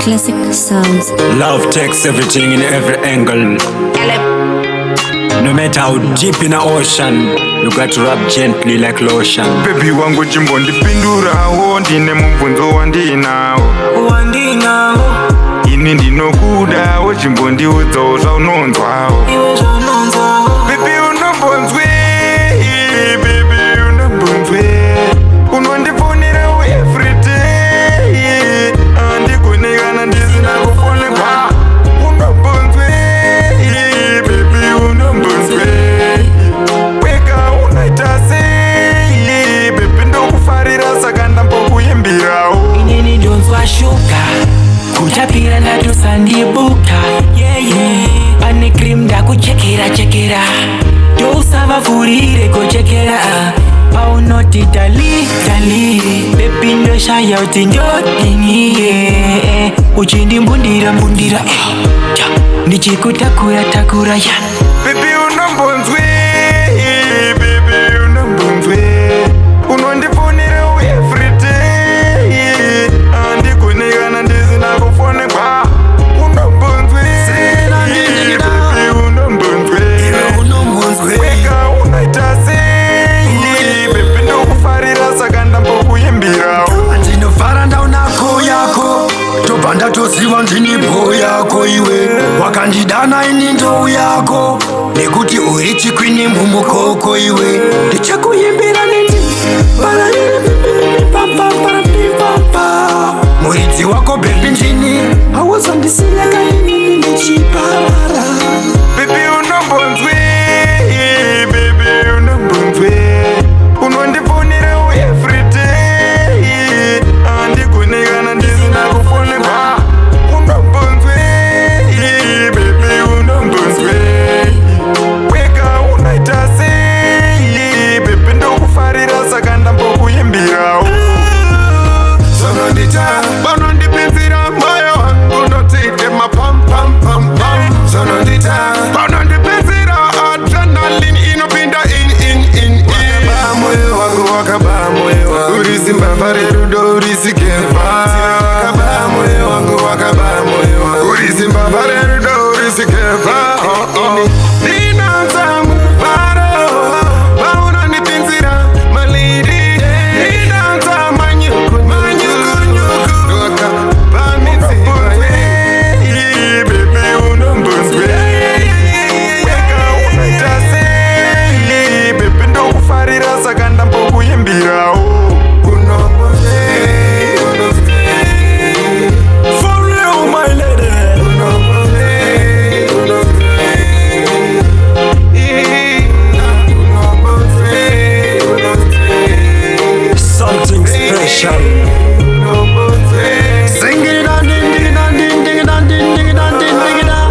Classic sounds. Love takes everything in every angle. No matter how deep in the ocean, you got to rub gently like lotion. Baby wangu jimbo ndipindurawo, ndine mubvunzo wandinawo. Ini ndinokudawo, jimbo ndiudzawo zvaunonzwawo. Baby unombonzwe, baby unombonzwe. Unondifonerawo every day. Andigonekana ndisina kufonekwa. Unombonzwe, baby unombonzwe. Weka unaita sei, baby ndokufarira saka ndambokuimbirawo. Inini ndonzwa shuka, kuchapira ndatosandibuka. Pane cream ndakuchekera ndosavavhurire kochekera paunoti dali bebi ndoshaya kuti ndodini uchindimbundira ndichikutakura ya Baby unombonzwe, baby unombonzwe. Unondifonerawo every day. Andigonekana ndisina kufonekwa. Unombonzwe, baby unombonzwe. Weka unaita sei, baby ndokufarira saka ndambokuimbirawo. Ndinofara ndaunako yako, tobva ndatoziva ndini bho yako iwe. Wakandidana ini ndou yako, nekuti uri chikwini mumukoko iwe. Ndichakuimbira neni muridzi wako bebi ndini, awuzondisiya kainini ndichiparara. Baby unombonzwe, baby unombonzwe. Unondifonerawo every day. Andigonekana ndisina kufonekwa. Unombonzwe, baby unombonzwe. Weka unaita sei, baby ndokufarira saka ndambokuimbirawo. Zonondita, vanondipinzira moyo wangu ndotsite mapam pam pam pam. Zonondita, vanondipinzira adrenaline inopinda in. Wakaba moyo wangu, uri zimbabwe rerudo uri zigeva. Wakaba moyo wangu, uri zimbabwe rerudo uri zigeva. Ndinanza muvaro, vaunondipinzira maliri. Ndinanza manyuku. Ndoka pamidzibwe, baby unombonzwe. Weka unaita sei, baby ndokufarira saka ndambokuimbirawo. Unombonzwe. For real, my lady. Unombonzwe. Something special. Sing it on, ding it on, ding it on, ding it on, ding it on.